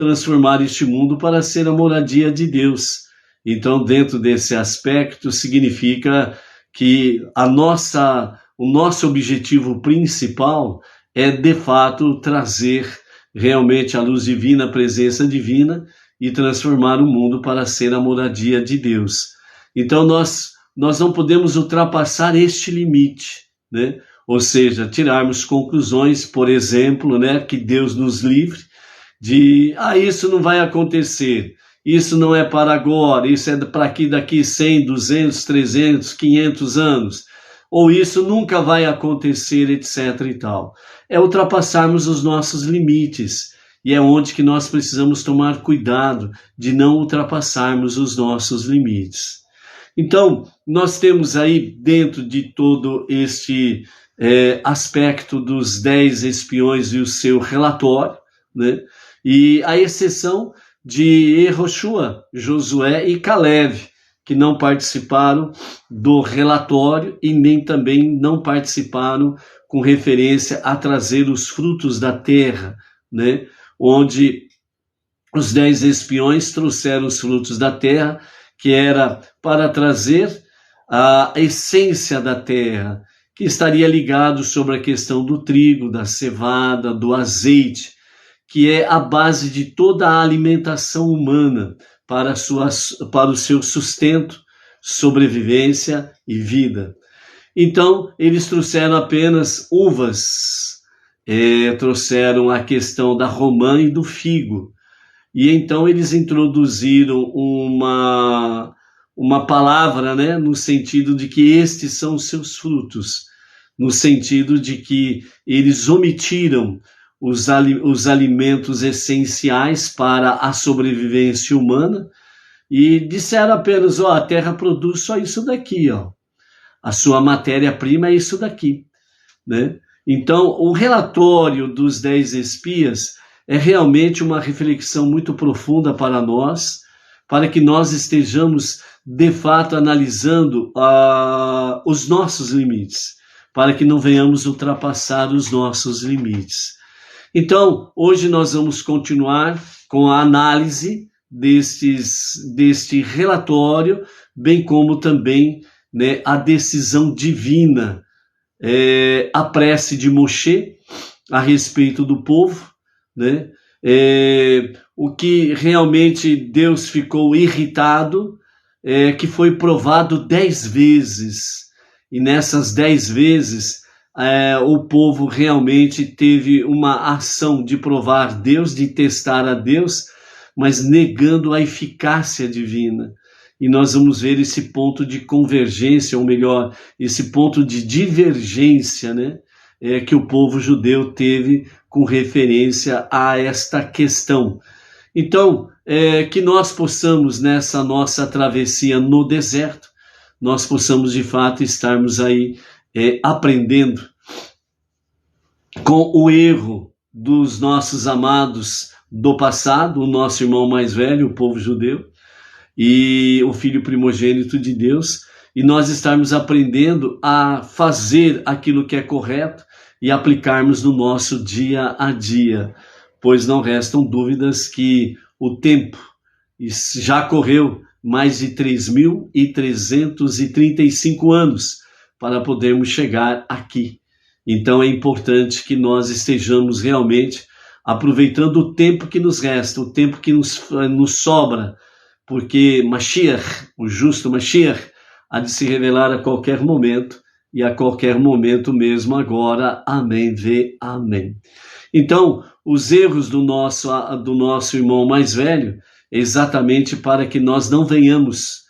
transformar este mundo para ser a moradia de Deus. Então, dentro desse aspecto, significa que o nosso objetivo principal é, de fato, trazer realmente a luz divina, a presença divina, e transformar o mundo para ser a moradia de Deus. Então, nós não podemos ultrapassar este limite, né? Ou seja, tirarmos conclusões, por exemplo, né, que Deus nos livre de, isso não vai acontecer, isso não é para agora, isso é para daqui 100, 200, 300, 500 anos, ou isso nunca vai acontecer, etc. e tal. É ultrapassarmos os nossos limites, e é onde que nós precisamos tomar cuidado de não ultrapassarmos os nossos limites. Então, nós temos aí, dentro de todo este aspecto dos 10 espiões e o seu relatório, né? E a exceção de Yehoshua, Josué e Caleb, que não participaram do relatório e nem também não participaram com referência a trazer os frutos da terra, né? Onde os 10 espiões trouxeram os frutos da terra, que era para trazer a essência da terra, que estaria ligado sobre a questão do trigo, da cevada, do azeite, que é a base de toda a alimentação humana para o seu sustento, sobrevivência e vida. Então, eles trouxeram apenas uvas, trouxeram a questão da romã e do figo. E então eles introduziram uma palavra, né, no sentido de que estes são os seus frutos, no sentido de que eles omitiram os alimentos essenciais para a sobrevivência humana e disseram apenas, a terra produz só isso daqui, a sua matéria-prima é isso daqui, né? Então, o relatório dos 10 espias é realmente uma reflexão muito profunda para nós, para que nós estejamos, de fato, analisando os nossos limites, para que não venhamos ultrapassar os nossos limites. Então, hoje nós vamos continuar com a análise deste relatório, bem como também, né, a decisão divina, a prece de Moshe a respeito do povo, né? O que realmente Deus ficou irritado, que foi provado 10 vezes, e nessas 10 vezes o povo realmente teve uma ação de provar Deus, de testar a Deus, mas negando a eficácia divina. E nós vamos ver esse ponto de convergência, ou melhor, esse ponto de divergência, né, que o povo judeu teve com referência a esta questão. Então, que nós possamos, nessa nossa travessia no deserto, nós possamos de fato estarmos aí aprendendo com o erro dos nossos amados do passado, o nosso irmão mais velho, o povo judeu, e o filho primogênito de Deus, e nós estarmos aprendendo a fazer aquilo que é correto e aplicarmos no nosso dia a dia, pois não restam dúvidas que o tempo já correu mais de 3.335 anos para podermos chegar aqui. Então é importante que nós estejamos realmente aproveitando o tempo que nos resta, o tempo que nos sobra, porque Mashiach, o justo Mashiach, há de se revelar a qualquer momento, e a qualquer momento mesmo agora. Amém, amém. Então, os erros do nosso irmão mais velho, é exatamente para que nós não venhamos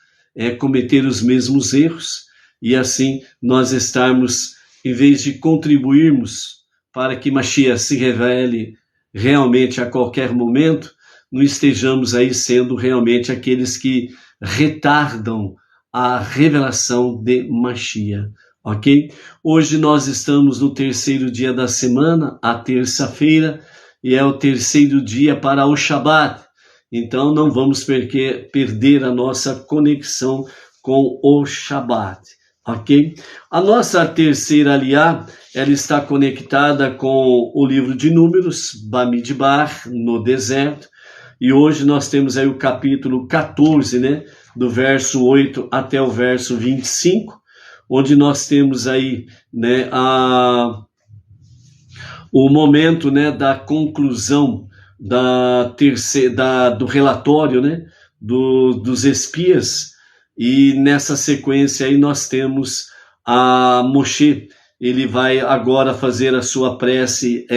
cometer os mesmos erros, e assim nós estarmos, em vez de contribuirmos para que Mashiach se revele realmente a qualquer momento, não estejamos aí sendo realmente aqueles que retardam a revelação de Mashiach, ok? Hoje nós estamos no terceiro dia da semana, a terça-feira, e é o terceiro dia para o Shabat. Então não vamos perder a nossa conexão com o Shabat, ok? A nossa terceira aliá, ela está conectada com o livro de Números, Bamidbar, no deserto, E hoje nós temos aí o capítulo 14, né, do verso 8 até o verso 25, onde nós temos aí, né, o momento, né, da conclusão do relatório, né, dos espias. E nessa sequência aí nós temos a Moshe. Ele vai agora fazer a sua prece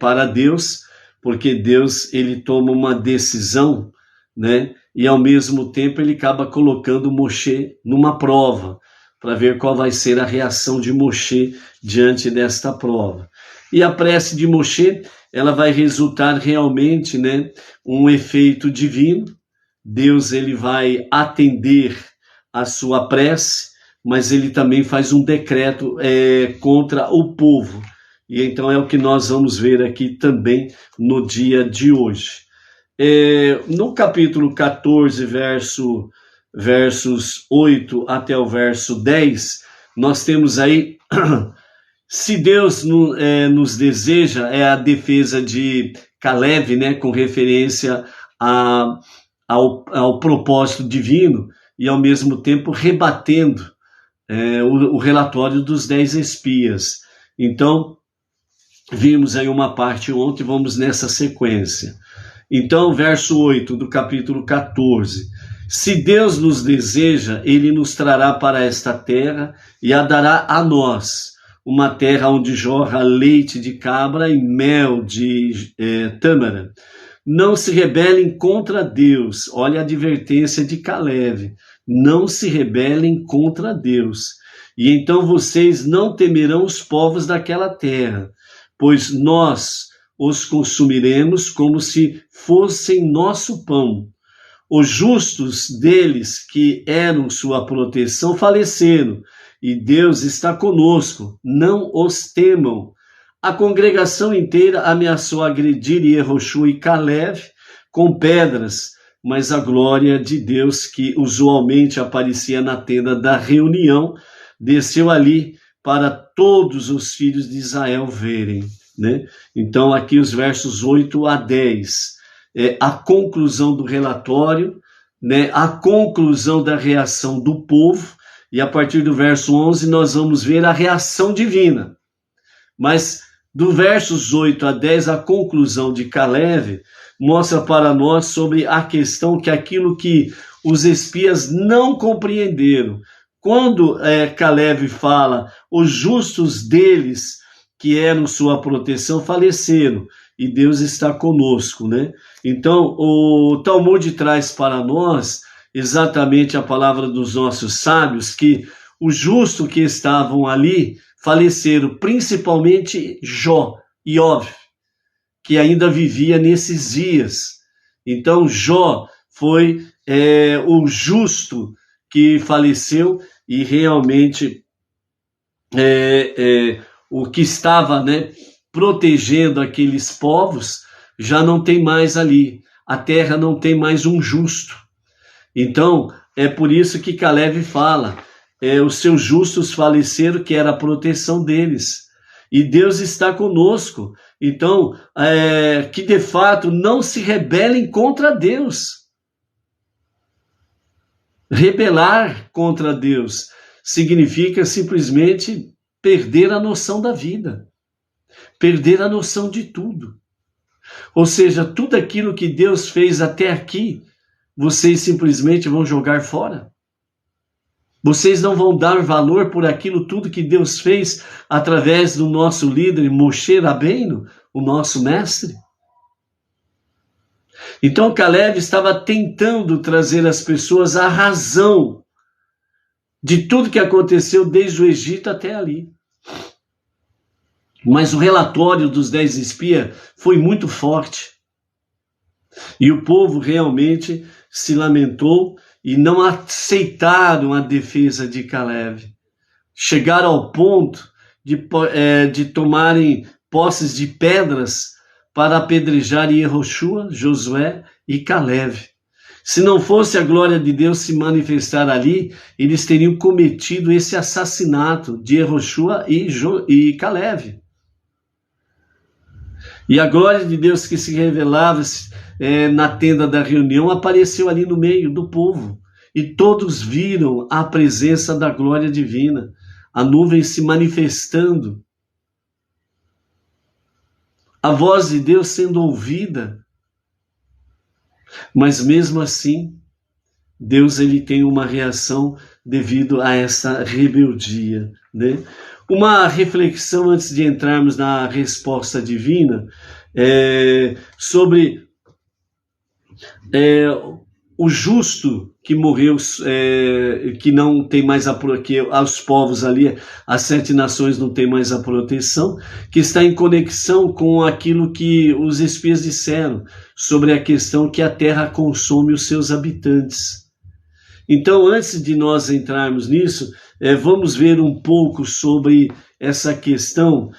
para Deus, porque Deus, ele toma uma decisão, né? E ao mesmo tempo ele acaba colocando Moshe numa prova, para ver qual vai ser a reação de Moshe diante desta prova. E a prece de Moshe, ela vai resultar realmente, né, um efeito divino. Deus, ele vai atender a sua prece, mas ele também faz um decreto contra o povo. E então é o que nós vamos ver aqui também no dia de hoje. No capítulo 14, versos 8 até o verso 10, nós temos aí, se Deus nos deseja, é a defesa de Caleb, né, com referência ao propósito divino, e ao mesmo tempo rebatendo o relatório dos 10 espias. Então, vimos aí uma parte ontem, vamos nessa sequência. Então, verso 8 do capítulo 14. Se Deus nos deseja, ele nos trará para esta terra e a dará a nós, uma terra onde jorra leite de cabra e mel de tâmara. Não se rebelem contra Deus. Olha a advertência de Caleb. Não se rebelem contra Deus. E então vocês não temerão os povos daquela terra, pois nós os consumiremos como se fossem nosso pão. Os justos deles, que eram sua proteção, faleceram, e Deus está conosco. Não os temam. A congregação inteira ameaçou agredir Yehoshua e Caleb com pedras, mas a glória de Deus, que usualmente aparecia na tenda da reunião, desceu ali para todos os filhos de Israel verem, né? Então, aqui os versos 8 a 10, a conclusão do relatório, né? A conclusão da reação do povo, e a partir do verso 11 nós vamos ver a reação divina. Mas do versos 8 a 10, a conclusão de Caleb mostra para nós sobre a questão que aquilo que os espias não compreenderam. Quando Caleb fala, os justos deles, que eram sua proteção, faleceram, e Deus está conosco, né? Então, o Talmud traz para nós exatamente a palavra dos nossos sábios, que os justos que estavam ali faleceram, principalmente Iov, que ainda vivia nesses dias. Então, Jó foi o justo que faleceu, e realmente o que estava, né, protegendo aqueles povos já não tem mais ali. A terra não tem mais um justo. Então, é por isso que Caleb fala, os seus justos faleceram, que era a proteção deles. E Deus está conosco. Então, que de fato não se rebelem contra Deus. Rebelar contra Deus significa simplesmente perder a noção da vida, perder a noção de tudo. Ou seja, tudo aquilo que Deus fez até aqui, vocês simplesmente vão jogar fora. Vocês não vão dar valor por aquilo tudo que Deus fez através do nosso líder Moshe Rabbeinu, o nosso mestre. Então Caleb estava tentando trazer às pessoas a razão de tudo que aconteceu desde o Egito até ali. Mas o relatório dos 10 espias foi muito forte. E o povo realmente se lamentou e não aceitaram a defesa de Caleb. Chegaram ao ponto de tomarem posses de pedras para apedrejar Yehoshua, Josué e Caleb. Se não fosse a glória de Deus se manifestar ali, eles teriam cometido esse assassinato de Yehoshua e Caleb. E a glória de Deus que se revelava na tenda da reunião apareceu ali no meio do povo. E todos viram a presença da glória divina, a nuvem se manifestando, a voz de Deus sendo ouvida. Mas mesmo assim, Deus ele tem uma reação devido a essa rebeldia, né? Uma reflexão antes de entrarmos na resposta divina sobre o justo que morreu, que não tem mais que aos povos ali, as 7 nações não tem mais a proteção, que está em conexão com aquilo que os espias disseram sobre a questão que a terra consome os seus habitantes. Então, antes de nós entrarmos nisso, vamos ver um pouco sobre essa questão,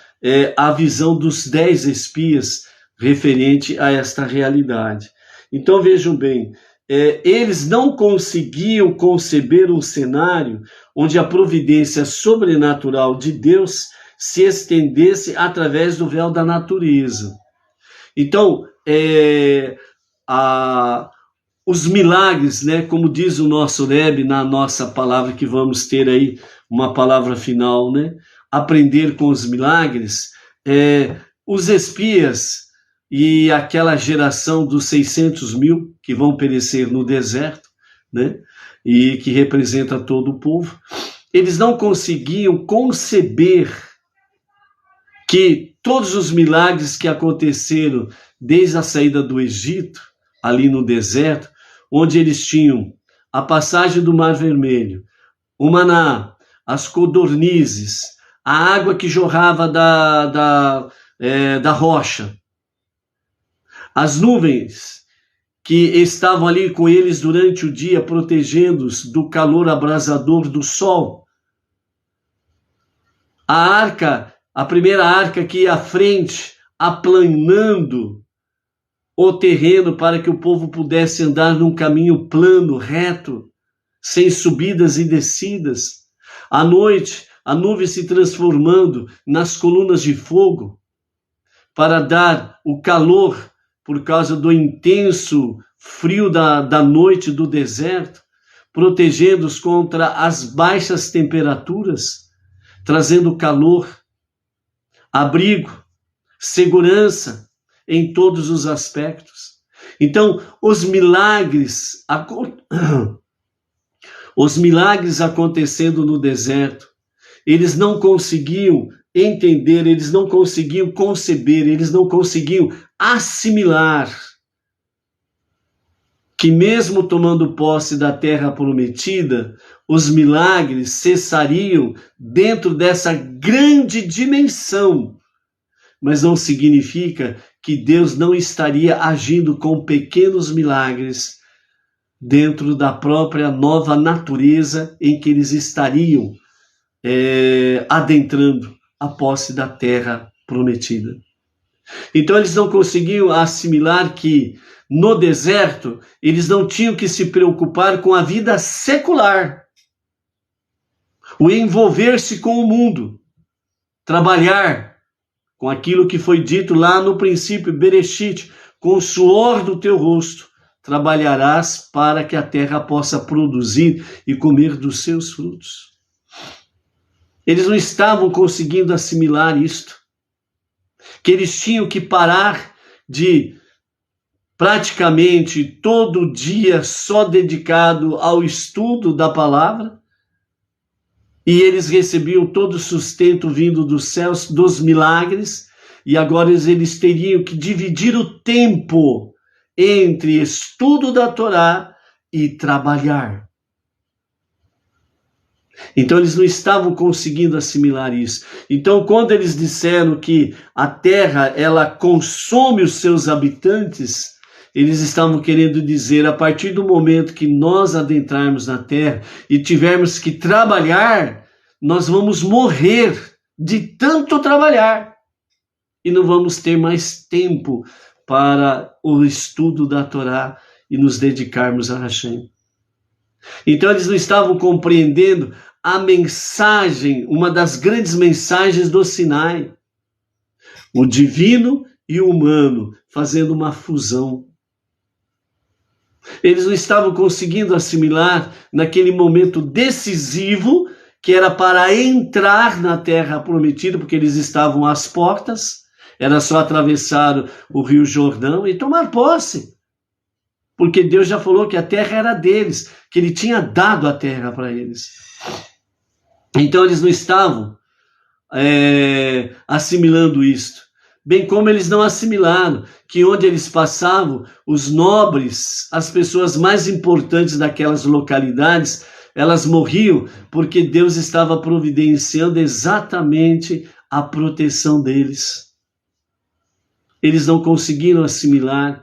a visão dos 10 espias referente a esta realidade. Então, vejam bem, eles não conseguiam conceber um cenário onde a providência sobrenatural de Deus se estendesse através do véu da natureza. Então, os milagres, né, como diz o nosso Rebbe na nossa palavra, que vamos ter aí uma palavra final, né, aprender com os milagres, os espias e aquela geração dos 600 mil que vão perecer no deserto, né, e que representa todo o povo, eles não conseguiam conceber que todos os milagres que aconteceram desde a saída do Egito, ali no deserto, onde eles tinham a passagem do Mar Vermelho, o maná, as codornizes, a água que jorrava da rocha, as nuvens que estavam ali com eles durante o dia, protegendo-os do calor abrasador do sol, a arca, a primeira arca que ia à frente, aplanando o terreno para que o povo pudesse andar num caminho plano, reto, sem subidas e descidas. À noite, a nuvem se transformando nas colunas de fogo para dar o calor por causa do intenso frio da noite do deserto, protegendo-os contra as baixas temperaturas, trazendo calor, abrigo, segurança, em todos os aspectos. Então, os milagres acontecendo no deserto, eles não conseguiam entender, eles não conseguiam conceber, eles não conseguiam assimilar que mesmo tomando posse da terra prometida, os milagres cessariam dentro dessa grande dimensão. Mas não significa que Deus não estaria agindo com pequenos milagres dentro da própria nova natureza em que eles estariam adentrando a posse da terra prometida. Então eles não conseguiam assimilar que no deserto eles não tinham que se preocupar com a vida secular, o envolver-se com o mundo, trabalhar com aquilo que foi dito lá no princípio, Bereshit, com o suor do teu rosto, trabalharás para que a terra possa produzir e comer dos seus frutos. Eles não estavam conseguindo assimilar isto, que eles tinham que parar de praticamente todo dia só dedicado ao estudo da palavra, e eles recebiam todo o sustento vindo dos céus, dos milagres, e agora eles teriam que dividir o tempo entre estudo da Torá e trabalhar. Então eles não estavam conseguindo assimilar isso. Então quando eles disseram que a terra ela consome os seus habitantes, eles estavam querendo dizer, a partir do momento que nós adentrarmos na terra e tivermos que trabalhar, nós vamos morrer de tanto trabalhar e não vamos ter mais tempo para o estudo da Torá e nos dedicarmos a Hashem. Então eles não estavam compreendendo a mensagem, uma das grandes mensagens do Sinai. O divino e humano, fazendo uma fusão. Eles não estavam conseguindo assimilar naquele momento decisivo, que era para entrar na terra prometida, porque eles estavam às portas, era só atravessar o Rio Jordão e tomar posse. Porque Deus já falou que a terra era deles, que ele tinha dado a terra para eles. Então eles não estavam assimilando isto. Bem como eles não assimilaram que onde eles passavam, os nobres, as pessoas mais importantes daquelas localidades, elas morriam porque Deus estava providenciando exatamente a proteção deles. Eles não conseguiram assimilar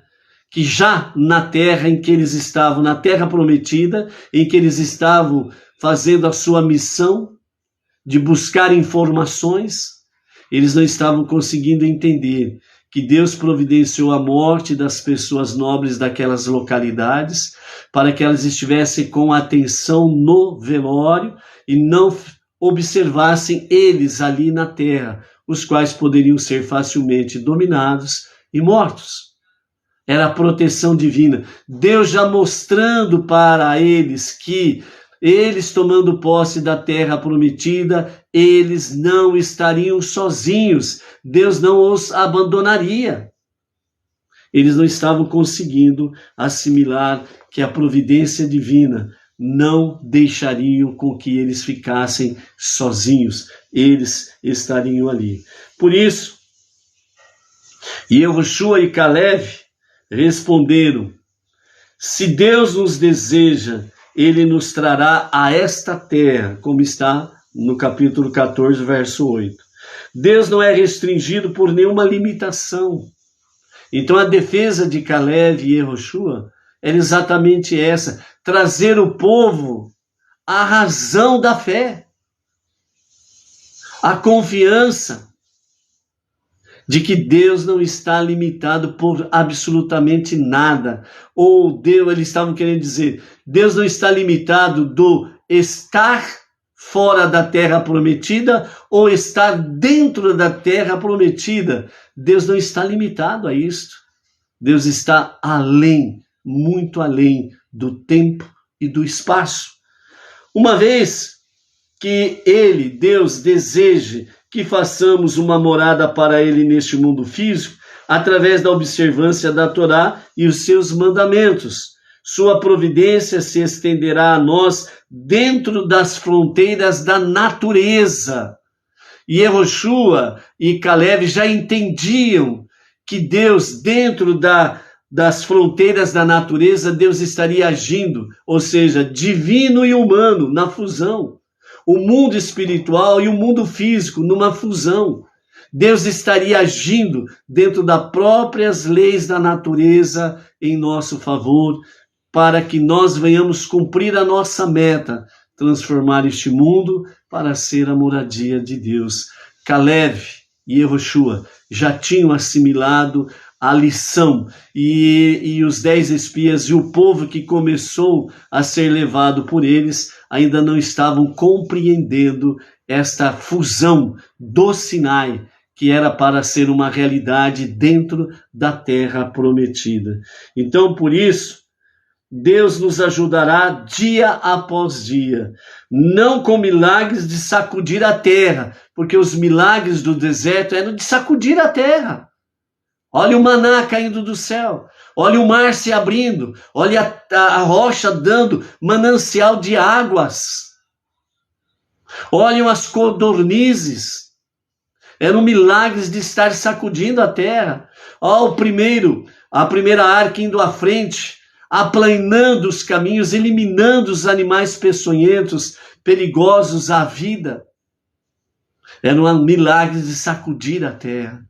que já na terra em que eles estavam, na terra prometida, em que eles estavam fazendo a sua missão de buscar informações, eles não estavam conseguindo entender que Deus providenciou a morte das pessoas nobres daquelas localidades para que elas estivessem com atenção no velório e não observassem eles ali na terra, os quais poderiam ser facilmente dominados e mortos. Era a proteção divina. Deus já mostrando para eles que eles tomando posse da terra prometida, eles não estariam sozinhos. Deus não os abandonaria. Eles não estavam conseguindo assimilar que a providência divina não deixariam com que eles ficassem sozinhos. Eles estariam ali. Por isso, Yehoshua e Caleb responderam: se Deus nos deseja, ele nos trará a esta terra, como está no capítulo 14, verso 8. Deus não é restringido por nenhuma limitação. Então a defesa de Caleb e Yehoshua era exatamente essa: trazer o povo à razão da fé, à confiança de que Deus não está limitado por absolutamente nada. Ou Deus, eles estavam querendo dizer, Deus não está limitado do estar fora da terra prometida ou estar dentro da terra prometida. Deus não está limitado a isto. Deus está além, muito além do tempo e do espaço. Uma vez que ele, Deus, deseje que façamos uma morada para ele neste mundo físico, através da observância da Torá e os seus mandamentos. Sua providência se estenderá a nós dentro das fronteiras da natureza. E Yehoshua e Caleb já entendiam que Deus, dentro das fronteiras da natureza, Deus estaria agindo, ou seja, divino e humano, na fusão. O mundo espiritual e o mundo físico numa fusão. Deus estaria agindo dentro das próprias leis da natureza em nosso favor, para que nós venhamos cumprir a nossa meta, transformar este mundo para ser a moradia de Deus. Caleb e Yehoshua já tinham assimilado a lição, e os 10 espias e o povo que começou a ser levado por eles ainda não estavam compreendendo esta fusão do Sinai, que era para ser uma realidade dentro da terra prometida. Então, por isso, Deus nos ajudará dia após dia, não com milagres de sacudir a terra, porque os milagres do deserto eram de sacudir a terra. Olha o maná caindo do céu, olha o mar se abrindo, olha a rocha dando manancial de águas. Olhem as codornizes, eram milagres de estar sacudindo a terra. Ó, a primeira arca indo à frente, aplanando os caminhos, eliminando os animais peçonhentos, perigosos à vida. Eram milagres de sacudir a terra.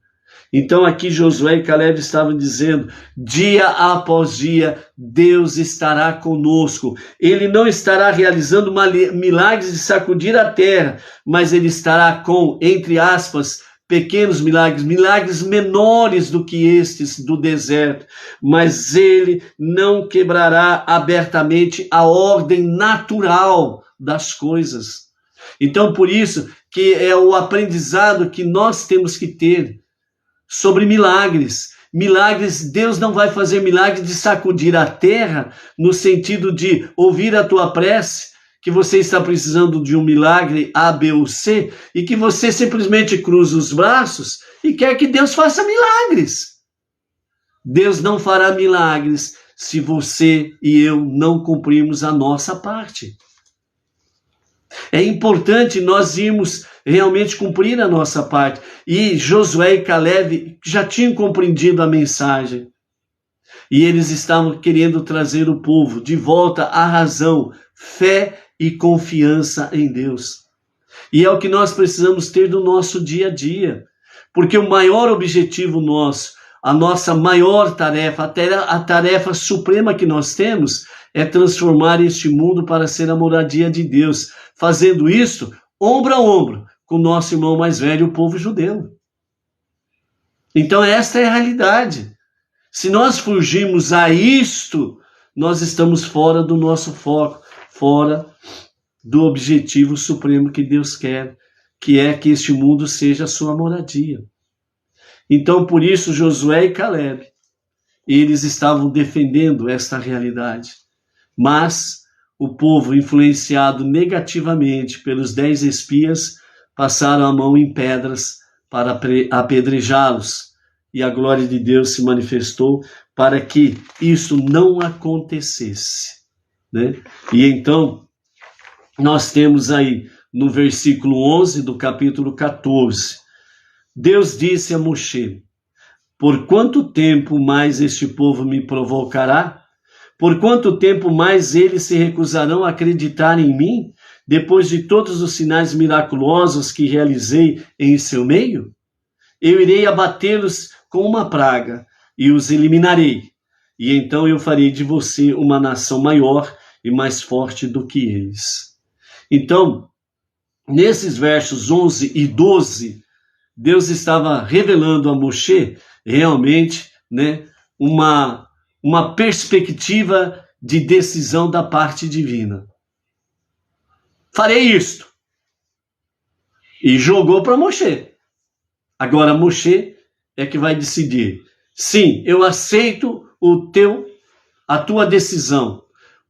Então aqui Josué e Caleb estavam dizendo, dia após dia, Deus estará conosco. Ele não estará realizando milagres de sacudir a terra, mas ele estará com, entre aspas, pequenos milagres, milagres menores do que estes do deserto, mas ele não quebrará abertamente a ordem natural das coisas. Então por isso que é o aprendizado que nós temos que ter. sobre milagres. Milagres, Deus não vai fazer milagres de sacudir a terra, no sentido de ouvir a tua prece, que você está precisando de um milagre A, B ou C, e que você simplesmente cruza os braços e quer que Deus faça milagres. Deus não fará milagres se você e eu não cumprirmos a nossa parte. É importante nós irmos realmente cumprir a nossa parte. E Josué e Caleb já tinham compreendido a mensagem. E eles estavam querendo trazer o povo de volta à razão, fé e confiança em Deus. E é o que nós precisamos ter no nosso dia a dia. Porque o maior objetivo nosso, a nossa maior tarefa, a tarefa suprema que nós temos, é transformar este mundo para ser a moradia de Deus. Fazendo isso, ombro a ombro, com o nosso irmão mais velho, o povo judeu. Então esta é a realidade. Se nós fugirmos a isto, nós estamos fora do nosso foco, fora do objetivo supremo que Deus quer, que é que este mundo seja a sua moradia. Então, por isso, Josué e Caleb, eles estavam defendendo esta realidade. Mas o povo, influenciado negativamente pelos 10 espias, passaram a mão em pedras para apedrejá-los. E a glória de Deus se manifestou para que isso não acontecesse, né? E então, nós temos aí no versículo 11 do capítulo 14, Deus disse a Moshe: por quanto tempo mais este povo me provocará? Por quanto tempo mais eles se recusarão a acreditar em mim, depois de todos os sinais miraculosos que realizei em seu meio? Eu irei abatê-los com uma praga e os eliminarei. E então eu farei de você uma nação maior e mais forte do que eles. Então, nesses versos 11 e 12, Deus estava revelando a Moshe realmente, né, uma perspectiva de decisão da parte divina. Farei isto. E jogou para Moshe. Agora Moshe é que vai decidir. Sim, eu aceito a tua decisão,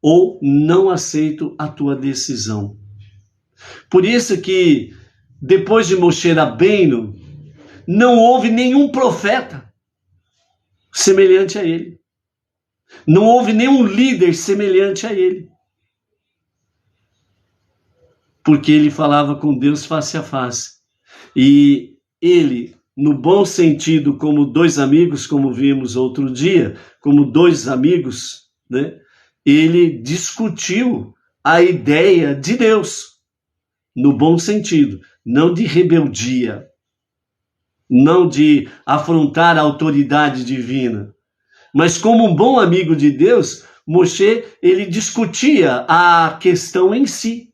ou não aceito a tua decisão. Por isso que depois de Moshe Rabbeinu, não houve nenhum profeta semelhante a ele. Não houve nenhum líder semelhante a ele. Porque ele falava com Deus face a face. E ele, no bom sentido, como dois amigos, como vimos outro dia, como dois amigos, né? Ele discutiu a ideia de Deus, no bom sentido, não de rebeldia, não de afrontar a autoridade divina, mas como um bom amigo de Deus, Moshe, ele discutia a questão em si.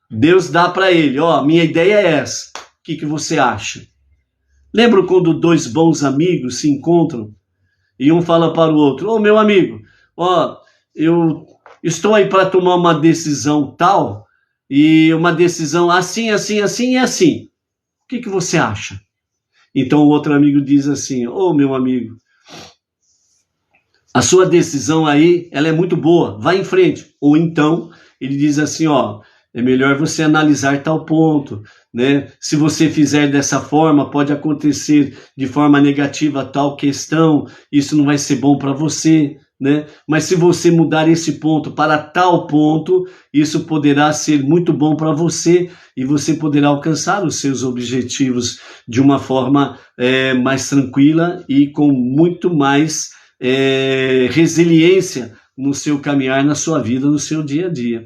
Deus dá para ele, minha ideia é essa, o que você acha? Lembra quando dois bons amigos se encontram e um fala para o outro, meu amigo, eu estou aí para tomar uma decisão tal, e uma decisão assim, assim, assim e assim. O que você acha? Então o outro amigo diz assim, meu amigo, a sua decisão aí, ela é muito boa, vai em frente. Ou então ele diz assim, é melhor você analisar tal ponto, né? Se você fizer dessa forma, pode acontecer de forma negativa tal questão, isso não vai ser bom para você, né? Mas se você mudar esse ponto para tal ponto, isso poderá ser muito bom para você e você poderá alcançar os seus objetivos de uma forma mais tranquila e com muito mais resiliência no seu caminhar, na sua vida, no seu dia a dia.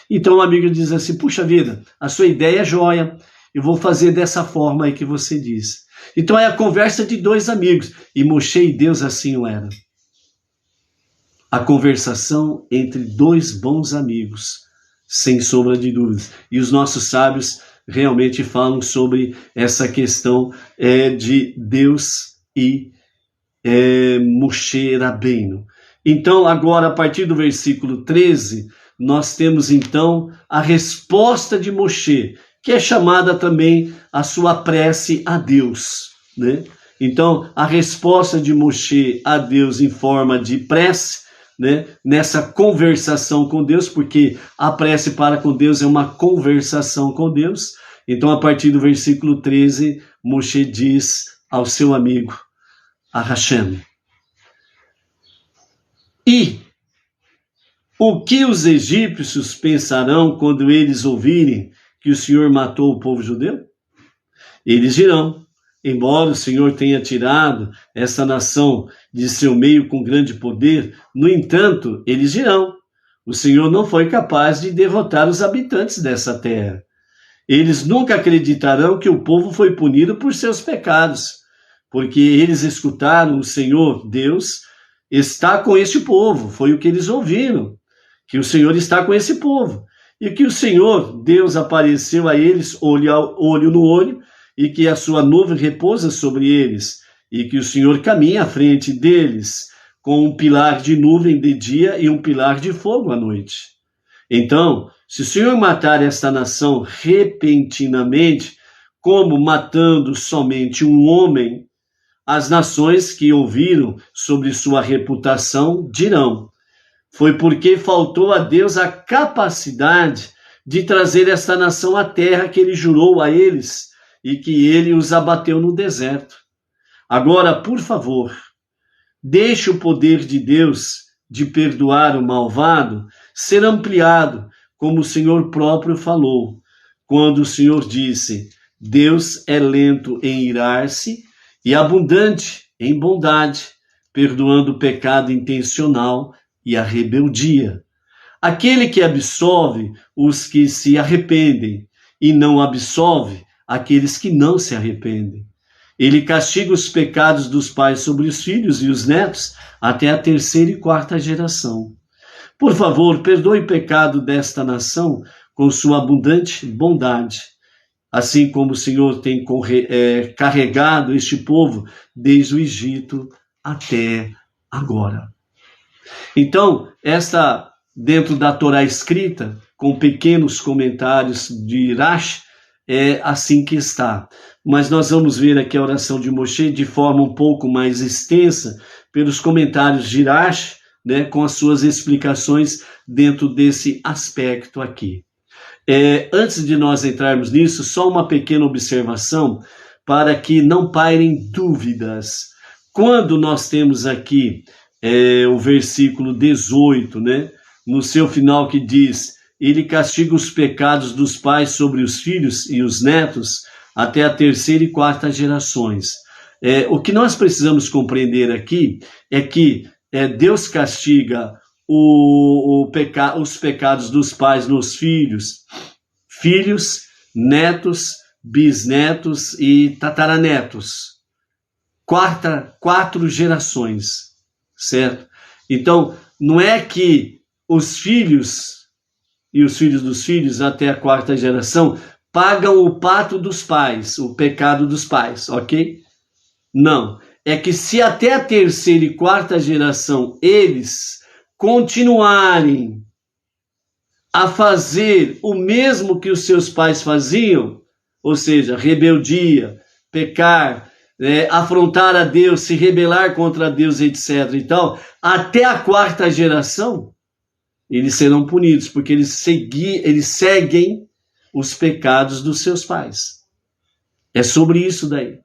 Então o amigo diz assim, puxa vida, a sua ideia é joia, eu vou fazer dessa forma aí que você diz. Então é a conversa de dois amigos, e Moshe e Deus assim o era. A conversação entre dois bons amigos, sem sombra de dúvidas. E os nossos sábios realmente falam sobre essa questão de Deus e Moshe Rabbeinu. Então agora a partir do versículo 13, nós temos então a resposta de Moshe, que é chamada também a sua prece a Deus, né? Então, a resposta de Moshe a Deus em forma de prece, né, nessa conversação com Deus, porque a prece para com Deus é uma conversação com Deus. Então, a partir do versículo 13, Moshe diz ao seu amigo, a Hashem: e o que os egípcios pensarão quando eles ouvirem que o Senhor matou o povo judeu? Eles dirão: embora o Senhor tenha tirado essa nação de seu meio com grande poder, no entanto, eles dirão: o Senhor não foi capaz de derrotar os habitantes dessa terra. Eles nunca acreditarão que o povo foi punido por seus pecados, porque eles escutaram: o Senhor, Deus, está com este povo. Foi o que eles ouviram, que o Senhor está com esse povo. E que o Senhor, Deus, apareceu a eles olho no olho, e que a sua nuvem repousa sobre eles, e que o Senhor caminha à frente deles, com um pilar de nuvem de dia e um pilar de fogo à noite. Então, se o Senhor matar esta nação repentinamente, como matando somente um homem, as nações que ouviram sobre sua reputação dirão: foi porque faltou a Deus a capacidade de trazer esta nação à terra que ele jurou a eles, e que ele os abateu no deserto. Agora, por favor, deixe o poder de Deus de perdoar o malvado ser ampliado, como o Senhor próprio falou, quando o Senhor disse: Deus é lento em irar-se e abundante em bondade, perdoando o pecado intencional e a rebeldia. Aquele que absolve os que se arrependem e não absolve aqueles que não se arrependem. Ele castiga os pecados dos pais sobre os filhos e os netos até a 3ª e 4ª geração. Por favor, perdoe o pecado desta nação com sua abundante bondade, assim como o Senhor tem carregado este povo desde o Egito até agora. Então, dentro da Torá escrita, com pequenos comentários de Rashi, é assim que está. Mas nós vamos ver aqui a oração de Moshe de forma um pouco mais extensa, pelos comentários de Rashi, né, com as suas explicações dentro desse aspecto aqui. Antes de nós entrarmos nisso, só uma pequena observação para que não pairem dúvidas. Quando nós temos aqui o versículo 18, né, no seu final, que diz: ele castiga os pecados dos pais sobre os filhos e os netos até a 3ª e 4ª gerações. O que nós precisamos compreender aqui é que Deus castiga os pecados dos pais nos filhos, netos, bisnetos e tataranetos. 4 gerações, certo? Então, não é que os filhos e os filhos dos filhos até a 4ª geração pagam o pato dos pais, o pecado dos pais, ok? Não. É que se até a 3ª e 4ª geração eles continuarem a fazer o mesmo que os seus pais faziam, ou seja, rebeldia, pecar, afrontar a Deus, se rebelar contra Deus, etc. e tal, até a 4ª geração, eles serão punidos, porque eles seguem os pecados dos seus pais. É sobre isso daí.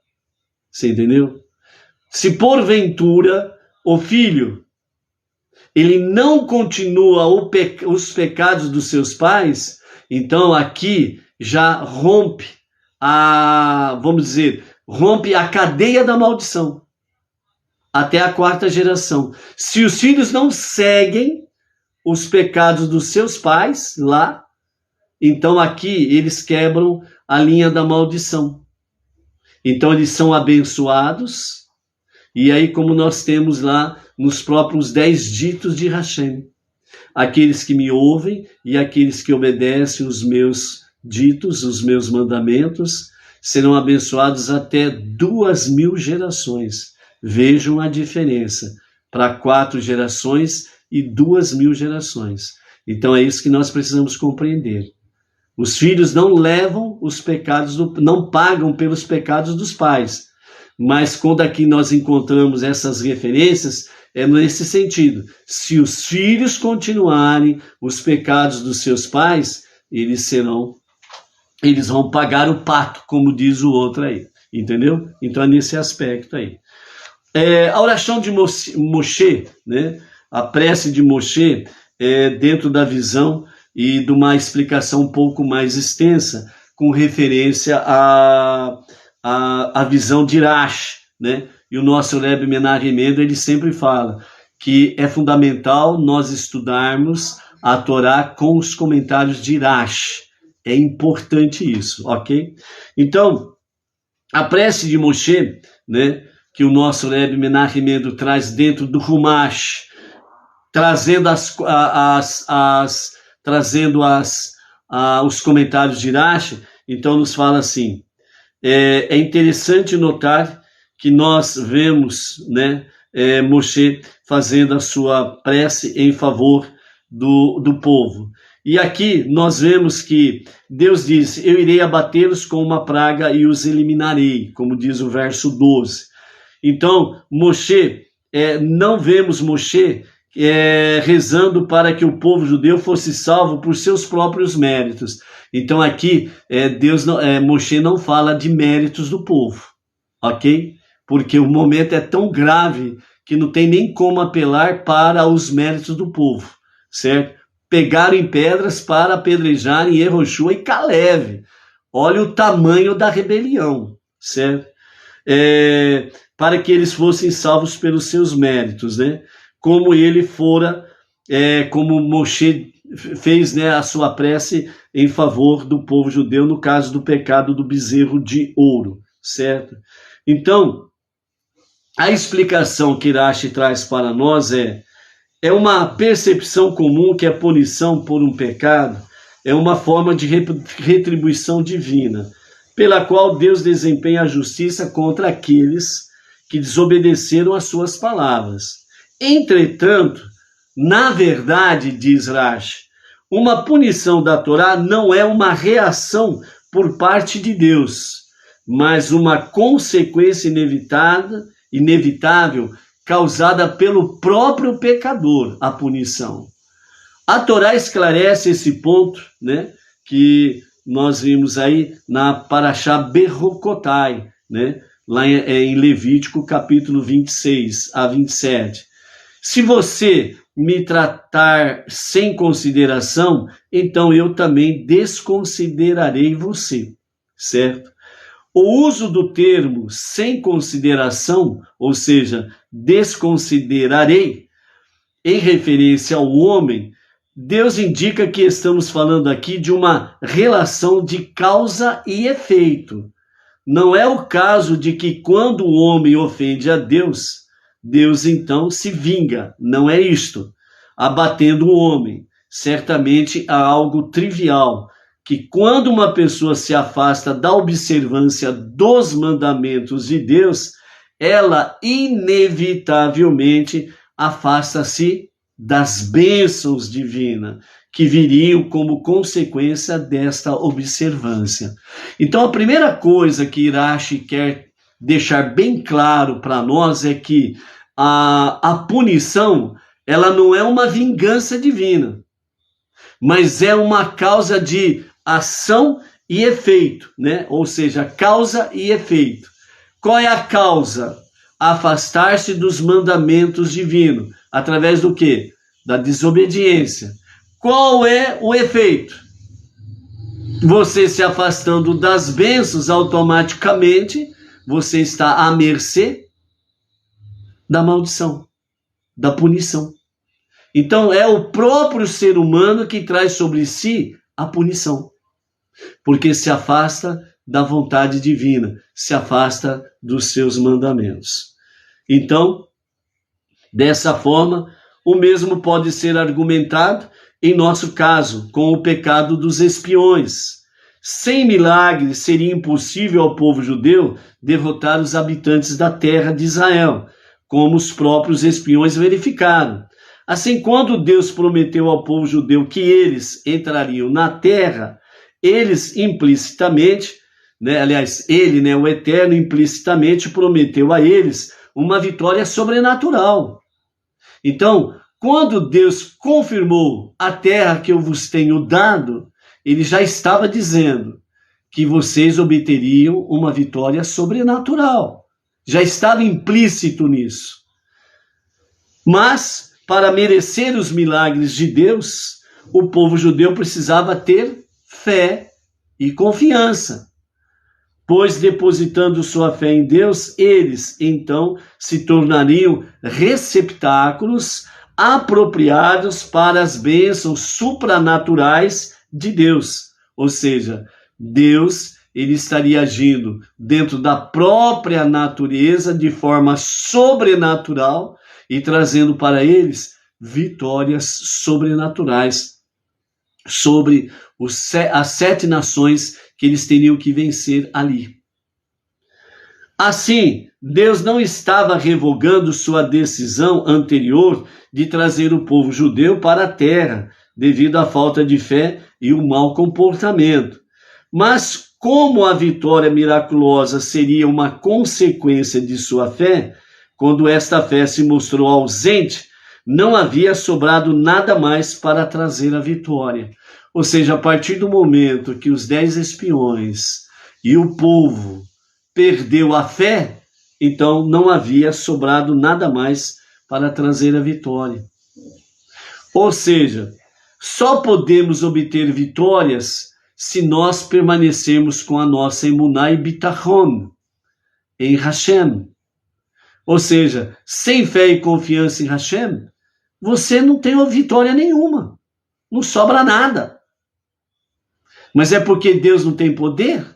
Você entendeu? Se porventura o filho ele não continua os pecados dos seus pais, então aqui já rompe rompe a cadeia da maldição até a 4ª geração. Se os filhos não seguem os pecados dos seus pais lá, então aqui eles quebram a linha da maldição. Então eles são abençoados, e aí, como nós temos lá nos próprios 10 ditos de Hashem: aqueles que me ouvem e aqueles que obedecem os meus ditos, os meus mandamentos, serão abençoados até 2.000 gerações. Vejam a diferença para 4 gerações e 2.000 gerações. Então é isso que nós precisamos compreender. Os filhos não levam os pecados, não pagam pelos pecados dos pais, Mas quando aqui nós encontramos essas referências, é nesse sentido. Se os filhos continuarem os pecados dos seus pais, eles vão pagar o pato, como diz o outro aí, entendeu? Então é nesse aspecto aí. A oração de Moshe, né? A prece de Moshe, dentro da visão e de uma explicação um pouco mais extensa, com referência à visão de Irash, né? E o nosso Rebbe Menachem Mendel, ele sempre fala que é fundamental nós estudarmos a Torá com os comentários de Irash. É importante isso, ok? Então, a prece de Moshe, né, que o nosso Rebbe Menachem Mendel traz dentro do Humash, trazendo os comentários de Irash, então nos fala assim, é interessante notar que nós vemos, né, Moshe fazendo a sua prece em favor do povo. E aqui nós vemos que Deus diz, eu irei abatê-los com uma praga e os eliminarei, como diz o verso 12. Então, Moshe, não vemos Moshe rezando para que o povo judeu fosse salvo por seus próprios méritos. Então aqui, Moshe não fala de méritos do povo, ok? Porque o momento é tão grave que não tem nem como apelar para os méritos do povo, certo? Pegaram em pedras para apedrejarem Yehoshua e Caleb. Olha o tamanho da rebelião, certo? Para que eles fossem salvos pelos seus méritos, né? Como ele fora, como Moshe fez, né, a sua prece em favor do povo judeu, no caso do pecado do bezerro de ouro, certo? Então, a explicação que Irash traz para nós é uma percepção comum que a punição por um pecado é uma forma de retribuição divina, pela qual Deus desempenha a justiça contra aqueles que desobedeceram às suas palavras. Entretanto, na verdade, diz Rashi, uma punição da Torá não é uma reação por parte de Deus, mas uma consequência inevitável causada pelo próprio pecador, a punição. A Torá esclarece esse ponto, né, que nós vimos aí na Parashá Berocotai, né, lá em Levítico, capítulo 26 a 27. Se você me tratar sem consideração, então eu também desconsiderarei você, certo? O uso do termo sem consideração, ou seja, desconsiderarei, em referência ao homem, Deus indica que estamos falando aqui de uma relação de causa e efeito. Não é o caso de que quando o homem ofende a Deus, Deus então se vinga. Não é isto, abatendo o homem. Certamente há algo trivial, que quando uma pessoa se afasta da observância dos mandamentos de Deus, ela inevitavelmente afasta-se das bênçãos divinas que viriam como consequência desta observância. Então a primeira coisa que Irashi quer deixar bem claro para nós é que a punição, ela não é uma vingança divina, mas é uma causa de ação e efeito, né? Ou seja, causa e efeito. Qual é a causa? Afastar-se dos mandamentos divinos. Através do quê? Da desobediência. Qual é o efeito? Você se afastando das bênçãos, automaticamente, você está à mercê da maldição, da punição. Então, é o próprio ser humano que traz sobre si a punição, porque se afasta da vontade divina, se afasta dos seus mandamentos. Então, dessa forma, o mesmo pode ser argumentado em nosso caso, com o pecado dos espiões. Sem milagres, seria impossível ao povo judeu derrotar os habitantes da terra de Israel, como os próprios espiões verificaram. Assim, quando Deus prometeu ao povo judeu que eles entrariam na terra, eles implicitamente né? Aliás, ele, né, o Eterno, implicitamente prometeu a eles uma vitória sobrenatural. Então, quando Deus confirmou a terra que eu vos tenho dado, ele já estava dizendo que vocês obteriam uma vitória sobrenatural. Já estava implícito nisso. Mas, para merecer os milagres de Deus, o povo judeu precisava ter fé e confiança. Pois, depositando sua fé em Deus, eles, então, se tornariam receptáculos apropriados para as bênçãos supranaturais de Deus. Ou seja, Deus, ele estaria agindo dentro da própria natureza de forma sobrenatural e trazendo para eles vitórias sobrenaturais sobre as 7 nações que eles teriam que vencer ali. Assim, Deus não estava revogando sua decisão anterior de trazer o povo judeu para a terra, devido à falta de fé e o mau comportamento. Mas como a vitória miraculosa seria uma consequência de sua fé, quando esta fé se mostrou ausente, não havia sobrado nada mais para trazer a vitória. Ou seja, a partir do momento que os 10 espiões e o povo perdeu a fé, então não havia sobrado nada mais para trazer a vitória. Ou seja, só podemos obter vitórias se nós permanecermos com a nossa emuná e bitachon em Hashem. Ou seja, sem fé e confiança em Hashem, você não tem vitória nenhuma. Não sobra nada. Mas é porque Deus não tem poder?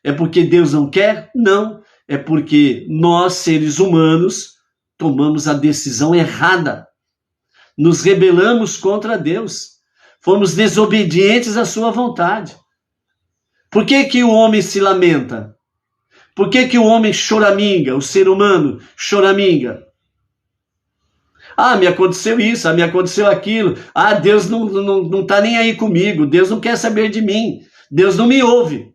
É porque Deus não quer? Não. É porque nós, seres humanos, tomamos a decisão errada. Nos rebelamos contra Deus. Fomos desobedientes à sua vontade. Por que que o homem se lamenta? Por que que o homem choraminga, o ser humano choraminga? Ah, me aconteceu isso, me aconteceu aquilo. Ah, Deus não tá nem aí comigo. Deus não quer saber de mim. Deus não me ouve.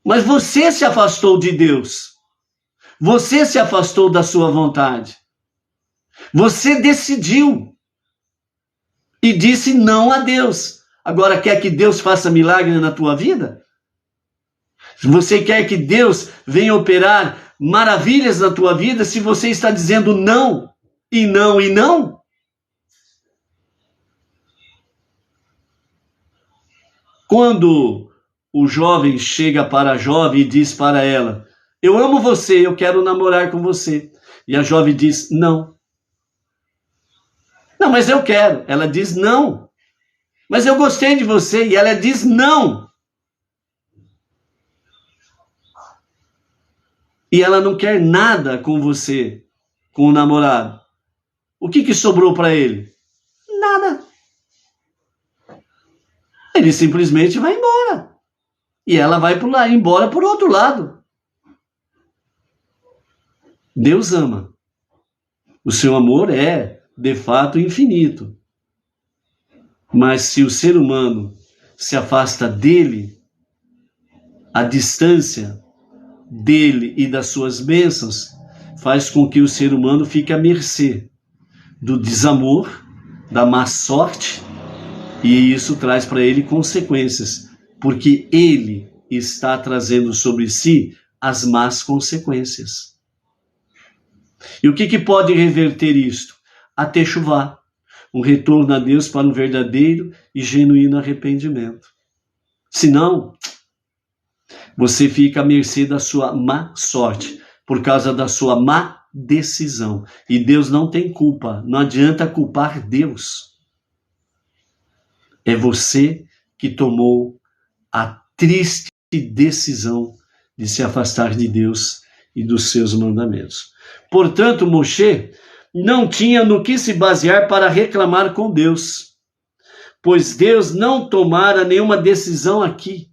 Mas você se afastou de Deus. Você se afastou da sua vontade. Você decidiu e disse não a Deus. Agora quer que Deus faça milagre na tua vida? Você quer que Deus venha operar maravilhas na tua vida se você está dizendo não, e não, e não? Quando o jovem chega para a jovem e diz para ela, eu amo você, eu quero namorar com você. E a jovem diz, não. Não, mas eu quero. Ela diz, não. Mas eu gostei de você. E ela diz, não. E ela não quer nada com você, com o namorado. O que sobrou para ele? Nada. Ele simplesmente vai embora. E ela vai embora por outro lado. Deus ama. O seu amor é, de fato, infinito. Mas se o ser humano se afasta dele, a distância dele e das suas bênçãos faz com que o ser humano fique à mercê do desamor, da má sorte, e isso traz para ele consequências, porque ele está trazendo sobre si as más consequências. E o que pode reverter isto? A techuvá, um retorno a Deus para um verdadeiro e genuíno arrependimento. Senão, você fica à mercê da sua má sorte, por causa da sua má decisão. E Deus não tem culpa, não adianta culpar Deus. É você que tomou a triste decisão de se afastar de Deus e dos seus mandamentos. Portanto, Moshe não tinha no que se basear para reclamar com Deus, pois Deus não tomara nenhuma decisão aqui.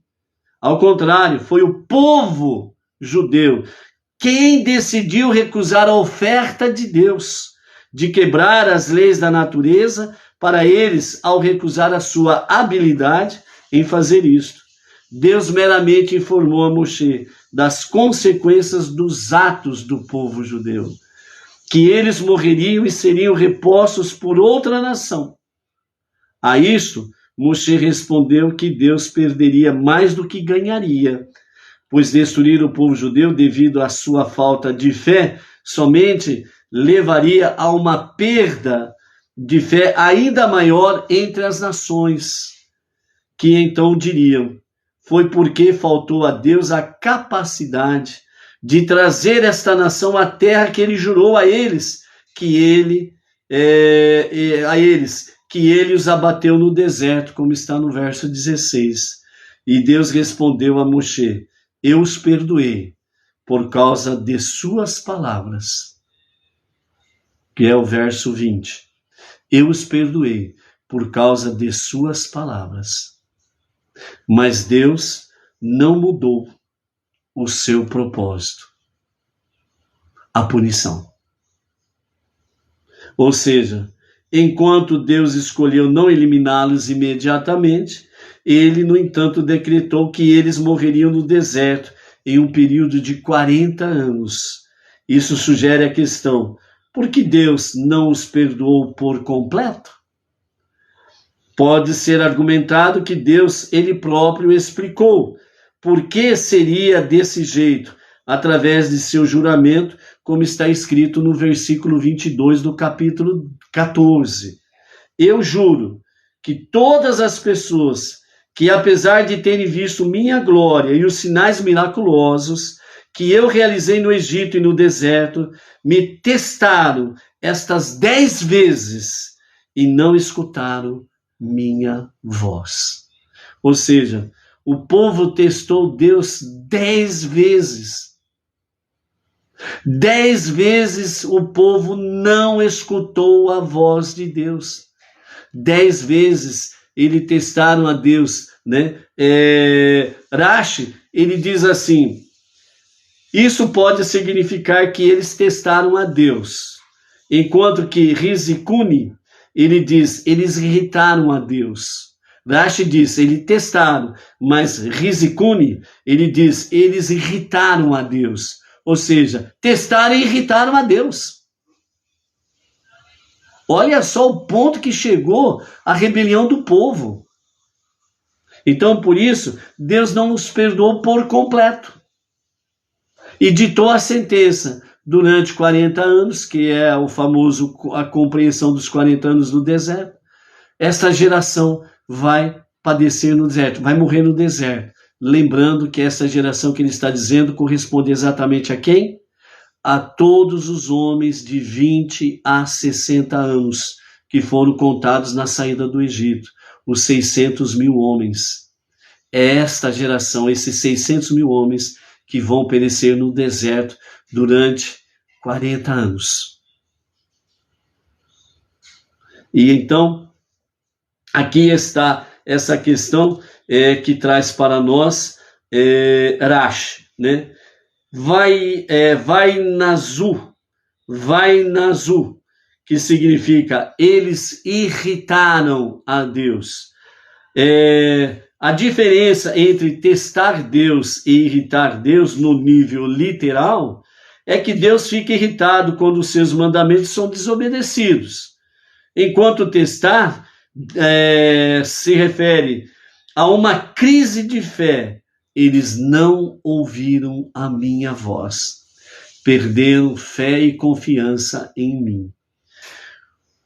Ao contrário, foi o povo judeu quem decidiu recusar a oferta de Deus, de quebrar as leis da natureza, para eles, ao recusar a sua habilidade em fazer isto. Deus meramente informou a Moshe das consequências dos atos do povo judeu, que eles morreriam e seriam repostos por outra nação. A isso, Moshe respondeu que Deus perderia mais do que ganharia, pois destruir o povo judeu devido à sua falta de fé somente levaria a uma perda de fé ainda maior entre as nações, que então diriam: foi porque faltou a Deus a capacidade de trazer esta nação à terra que ele jurou a eles, que ele os abateu no deserto, como está no verso 16. E Deus respondeu a Moshe: eu os perdoei por causa de suas palavras, que é o verso 20. Eu os perdoei por causa de suas palavras. Mas Deus não mudou o seu propósito, a punição. Ou seja, enquanto Deus escolheu não eliminá-los imediatamente, ele, no entanto, decretou que eles morreriam no deserto em um período de 40 anos. Isso sugere a questão: por que Deus não os perdoou por completo? Pode ser argumentado que Deus, ele próprio, explicou por que seria desse jeito, através de seu juramento, como está escrito no versículo 22 do capítulo 14. Eu juro que todas as pessoas que, apesar de terem visto minha glória e os sinais miraculosos que eu realizei no Egito e no deserto, me testaram estas 10 vezes e não escutaram minha voz. Ou seja, o povo testou Deus 10 vezes. 10 vezes o povo não escutou a voz de Deus. 10 vezes eles testaram a Deus, né? Rashi, ele diz assim: isso pode significar que eles testaram a Deus, enquanto que Rizikuni, ele diz, eles irritaram a Deus. Rashi diz, eles testaram, mas Rizikuni, ele diz, eles irritaram a Deus. Ou seja, testaram e irritaram a Deus. Olha só o ponto que chegou a rebelião do povo. Então, por isso, Deus não os perdoou por completo. E ditou a sentença durante 40 anos, que é o famoso, a compreensão dos 40 anos no deserto. Esta geração vai padecer no deserto, vai morrer no deserto. Lembrando que essa geração que ele está dizendo corresponde exatamente a quem? A todos os homens de 20 a 60 anos que foram contados na saída do Egito, os 600 mil homens. É esta geração, esses 600 mil homens que vão perecer no deserto durante 40 anos. E então, aqui está essa questão que traz para nós Rashi, né? Vai nazu, que significa eles irritaram a Deus. A diferença entre testar Deus e irritar Deus no nível literal é que Deus fica irritado quando os seus mandamentos são desobedecidos, enquanto testar se refere a uma crise de fé. Eles não ouviram a minha voz, perderam fé e confiança em mim.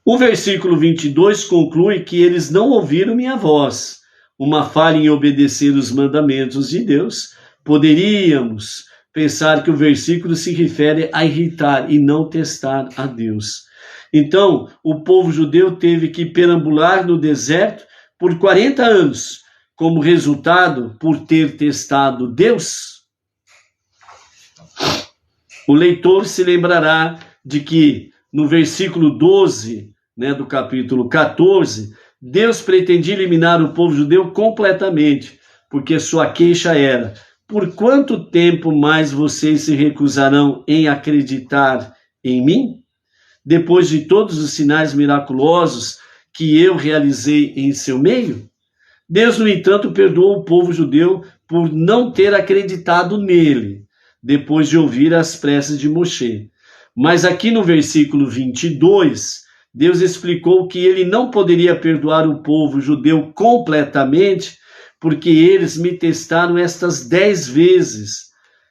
O versículo 22 conclui que eles não ouviram minha voz, uma falha em obedecer os mandamentos de Deus. Poderíamos pensar que o versículo se refere a irritar e não testar a Deus. Então, o povo judeu teve que perambular no deserto por 40 anos, como resultado por ter testado Deus. O leitor se lembrará de que no versículo 12, né, do capítulo 14, Deus pretendia eliminar o povo judeu completamente, porque sua queixa era: por quanto tempo mais vocês se recusarão em acreditar em mim? Depois de todos os sinais miraculosos que eu realizei em seu meio? Deus, no entanto, perdoou o povo judeu por não ter acreditado nele, depois de ouvir as preces de Moshe. Mas aqui no versículo 22, Deus explicou que ele não poderia perdoar o povo judeu completamente, porque eles me testaram estas 10 vezes.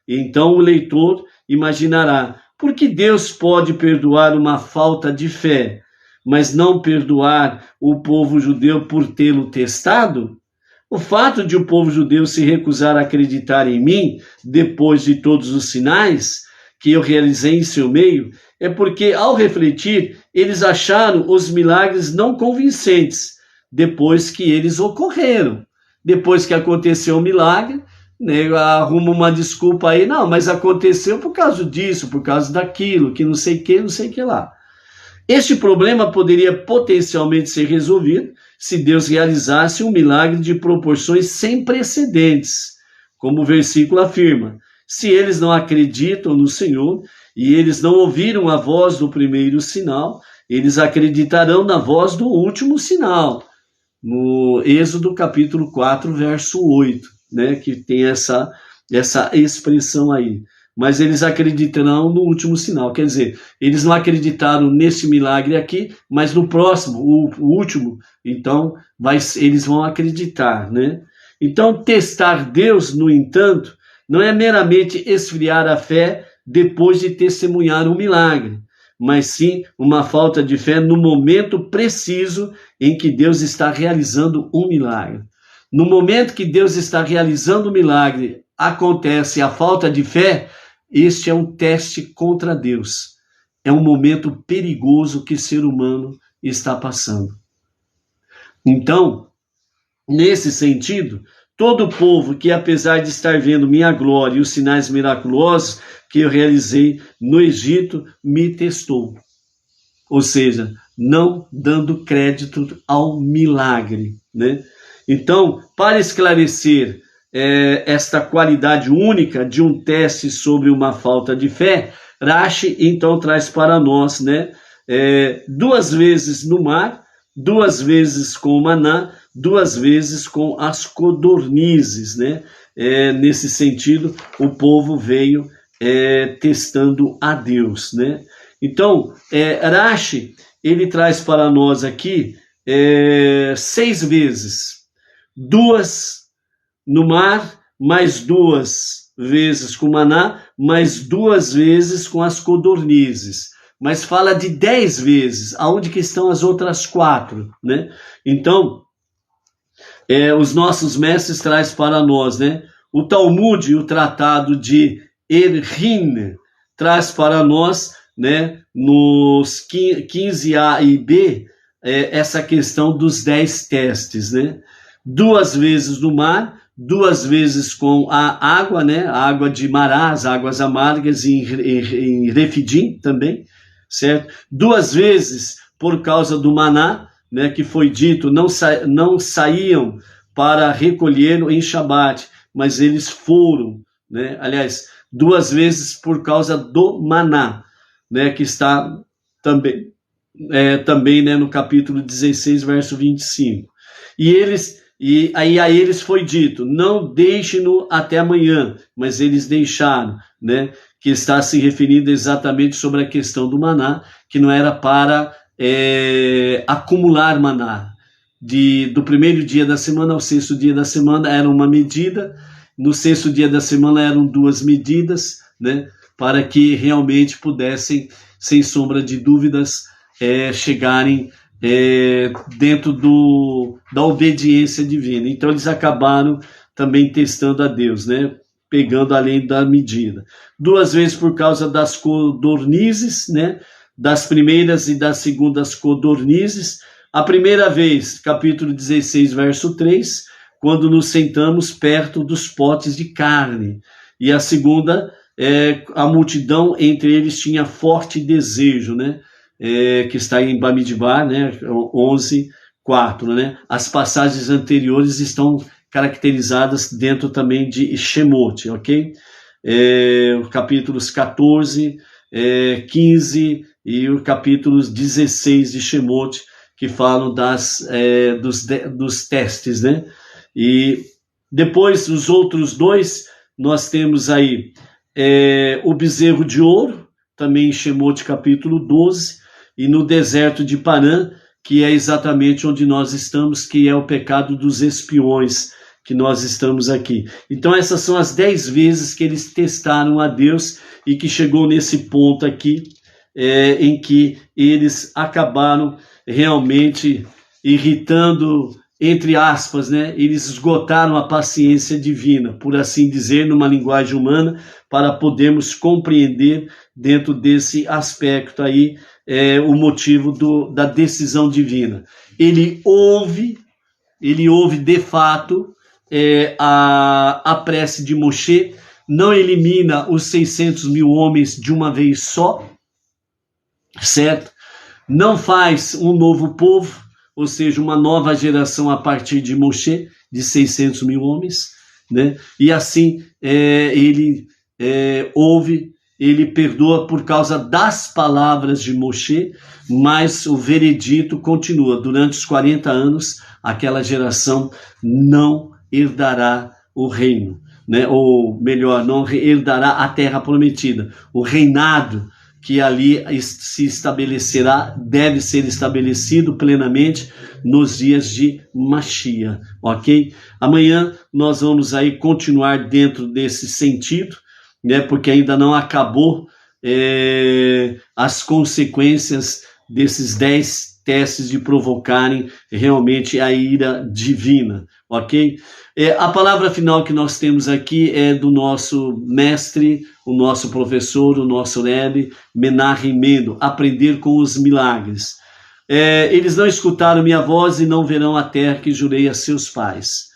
Então o leitor imaginará, por que Deus pode perdoar uma falta de fé, mas não perdoar o povo judeu por tê-lo testado? O fato de o povo judeu se recusar a acreditar em mim, depois de todos os sinais que eu realizei em seu meio, é porque, ao refletir, eles acharam os milagres não convincentes, depois que eles ocorreram. Depois que aconteceu o milagre, né, arruma uma desculpa aí, não, mas aconteceu por causa disso, por causa daquilo, que não sei o que, não sei o que lá. Este problema poderia potencialmente ser resolvido se Deus realizasse um milagre de proporções sem precedentes, como o versículo afirma. Se eles não acreditam no Senhor e eles não ouviram a voz do primeiro sinal, eles acreditarão na voz do último sinal. No Êxodo capítulo 4, verso 8, né, que tem essa expressão aí. Mas eles acreditarão no último sinal. Quer dizer, eles não acreditaram nesse milagre aqui, mas no próximo, o último, então eles vão acreditar, né? Então, testar Deus, no entanto, não é meramente esfriar a fé depois de testemunhar um milagre, mas sim uma falta de fé no momento preciso em que Deus está realizando um milagre. No momento que Deus está realizando o milagre, acontece a falta de fé, este é um teste contra Deus. É um momento perigoso que o ser humano está passando. Então, nesse sentido, todo povo que, apesar de estar vendo minha glória e os sinais miraculosos que eu realizei no Egito, me testou. Ou seja, não dando crédito ao milagre, né? Então, para esclarecer esta qualidade única de um teste sobre uma falta de fé, Rashi então traz para nós, né, 2 vezes no mar, 2 vezes com o maná, 2 vezes com as codornizes, né? Nesse sentido, o povo veio testando a Deus, né? Então, Rashi, ele traz para nós aqui 6 vezes, 2 no mar, mais 2 vezes com maná, mais 2 vezes com as codornizes. Mas fala de 10 vezes, aonde que estão as outras 4, né? Então, os nossos mestres trazem para nós, né? O Talmud, o tratado de Erhin, traz para nós, né, nos 15a e b, essa questão dos 10 testes, né? 2 vezes no mar, 2 vezes com a água, né? A água de Mará, as águas amargas, em Refidim também, certo? 2 vezes por causa do maná, né? Que foi dito, não saíam para recolher em Shabat, mas eles foram, né? Aliás, 2 vezes por causa do maná, né? Que está também, né? No capítulo 16, verso 25. E aí a eles foi dito, não deixem-no até amanhã, mas eles deixaram, né? Que está se referindo exatamente sobre a questão do maná, que não era para acumular maná. Do primeiro dia da semana ao 6º dia da semana era uma medida, no 6º dia da semana eram 2 medidas, né? Para que realmente pudessem, sem sombra de dúvidas, chegarem dentro da obediência divina. Então eles acabaram também testando a Deus, né? Pegando além da medida. 2 vezes por causa das codornizes, né? Das primeiras e das segundas codornizes. A primeira vez, capítulo 16, verso 3, quando nos sentamos perto dos potes de carne. E a segunda, a multidão entre eles tinha forte desejo, né? Que está em Bamidbar, né, 11:4, né? As passagens anteriores estão caracterizadas dentro também de Shemot, ok? Os capítulos 14, 15 e os capítulos 16 de Shemot, que falam dos testes, né? E depois, os outros dois, nós temos aí o bezerro de ouro, também em Shemot capítulo 12, e no deserto de Parã, que é exatamente onde nós estamos, que é o pecado dos espiões, que nós estamos aqui. Então essas são as 10 vezes que eles testaram a Deus e que chegou nesse ponto aqui, em que eles acabaram realmente irritando, entre aspas, né? Eles esgotaram a paciência divina, por assim dizer, numa linguagem humana, para podermos compreender dentro desse aspecto aí o motivo da decisão divina. Ele ouve de fato a prece de Moshe, não elimina os 600 mil homens de uma vez só, certo? Não faz um novo povo, ou seja, uma nova geração a partir de Moshe, de 600 mil homens, né? E assim ele ouve, ele perdoa por causa das palavras de Moshe, mas o veredito continua. Durante os 40 anos, aquela geração não herdará o reino, né? Ou melhor, não herdará a terra prometida. O reinado que ali se estabelecerá, deve ser estabelecido plenamente nos dias de Mashiach, ok? Amanhã nós vamos aí continuar dentro desse sentido, né? Porque ainda não acabou as consequências desses 10 testes de provocarem realmente a ira divina, ok? A palavra final que nós temos aqui é do nosso mestre, o nosso professor, o nosso Rebbe, Menachem Mendel, aprender com os milagres. Eles não escutaram minha voz e não verão a terra que jurei a seus pais.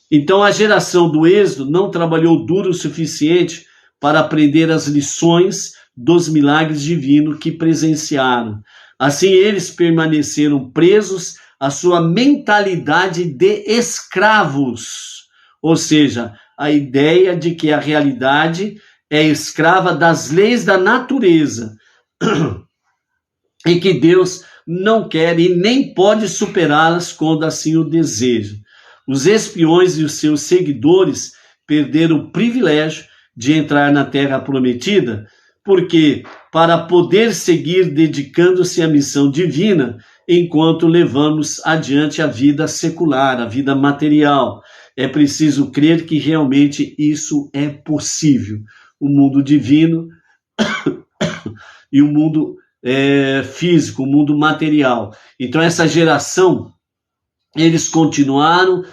Então a geração do Êxodo não trabalhou duro o suficiente para aprender as lições dos milagres divinos que presenciaram. Assim eles permaneceram presos à sua mentalidade de escravos, ou seja, a ideia de que a realidade é escrava das leis da natureza e que Deus não quer e nem pode superá-las quando assim o deseja. Os espiões e os seus seguidores perderam o privilégio de entrar na terra prometida, porque para poder seguir dedicando-se à missão divina, enquanto levamos adiante a vida secular, a vida material, é preciso crer que realmente isso é possível. O mundo divino e o mundo físico, o mundo material. Então essa geração, eles continuaram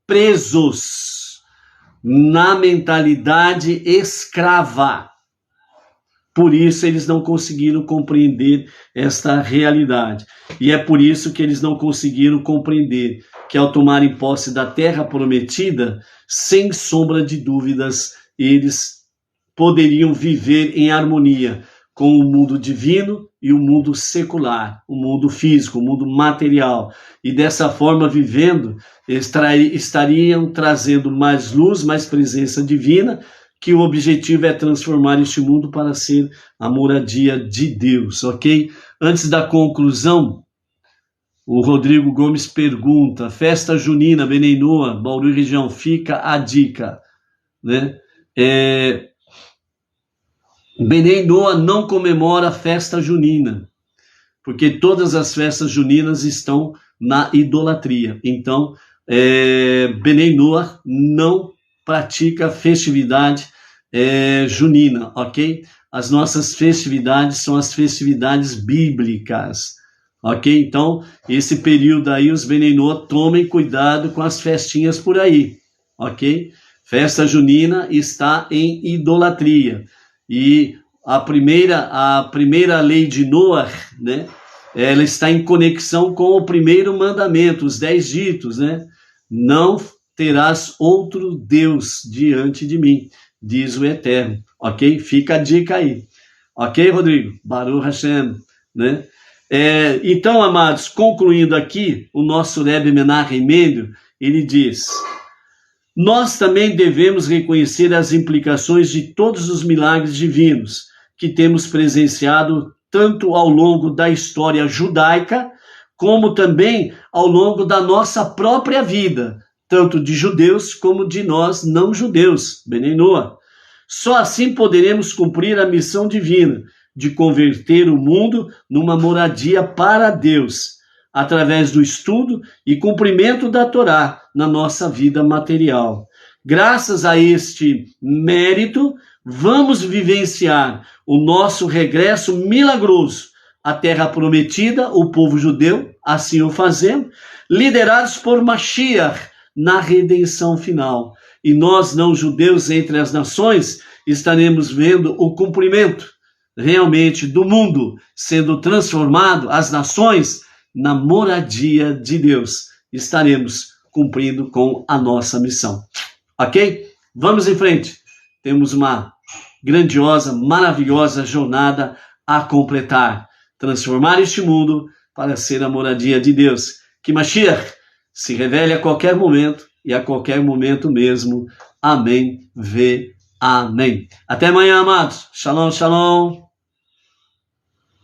presos na mentalidade escrava. Por isso eles não conseguiram compreender esta realidade. E é por isso que eles não conseguiram compreender que ao tomarem posse da terra prometida, sem sombra de dúvidas, eles poderiam viver em harmonia com o mundo divino e o mundo secular, o mundo físico, o mundo material. E dessa forma, vivendo, estariam trazendo mais luz, mais presença divina, que o objetivo é transformar este mundo para ser a moradia de Deus, ok? Antes da conclusão, o Rodrigo Gomes pergunta, festa junina, Benenoa, Bauru região, fica a dica, né? Benenoa não comemora a festa junina, porque todas as festas juninas estão na idolatria. Então, Benenoa não pratica festividade junina, ok? As nossas festividades são as festividades bíblicas, ok? Então, esse período aí, os Benenoa, tomem cuidado com as festinhas por aí, ok? Festa junina está em idolatria. E a primeira lei de Noah, né? Ela está em conexão com o primeiro mandamento, os 10 ditos, né? Não terás outro Deus diante de mim, diz o Eterno, ok? Fica a dica aí, ok, Rodrigo? Baruch Hashem, né? Então, amados, concluindo aqui, o nosso Rebbe Menachem Mendel, ele diz, nós também devemos reconhecer as implicações de todos os milagres divinos que temos presenciado tanto ao longo da história judaica, como também ao longo da nossa própria vida, tanto de judeus como de nós não judeus, Benei Noah. Só assim poderemos cumprir a missão divina de converter o mundo numa moradia para Deus, através do estudo e cumprimento da Torá na nossa vida material. Graças a este mérito, vamos vivenciar o nosso regresso milagroso à terra prometida, o povo judeu, assim o fazendo, liderados por Mashiach na redenção final. E nós, não judeus entre as nações, estaremos vendo o cumprimento realmente do mundo sendo transformado, as nações, na moradia de Deus. Estaremos cumprindo com a nossa missão. Ok? Vamos em frente. Temos uma grandiosa, maravilhosa jornada a completar. Transformar este mundo para ser a moradia de Deus. Que Mashiach se revele a qualquer momento e a qualquer momento mesmo. Amém. Amém. Até amanhã, amados. Shalom, shalom.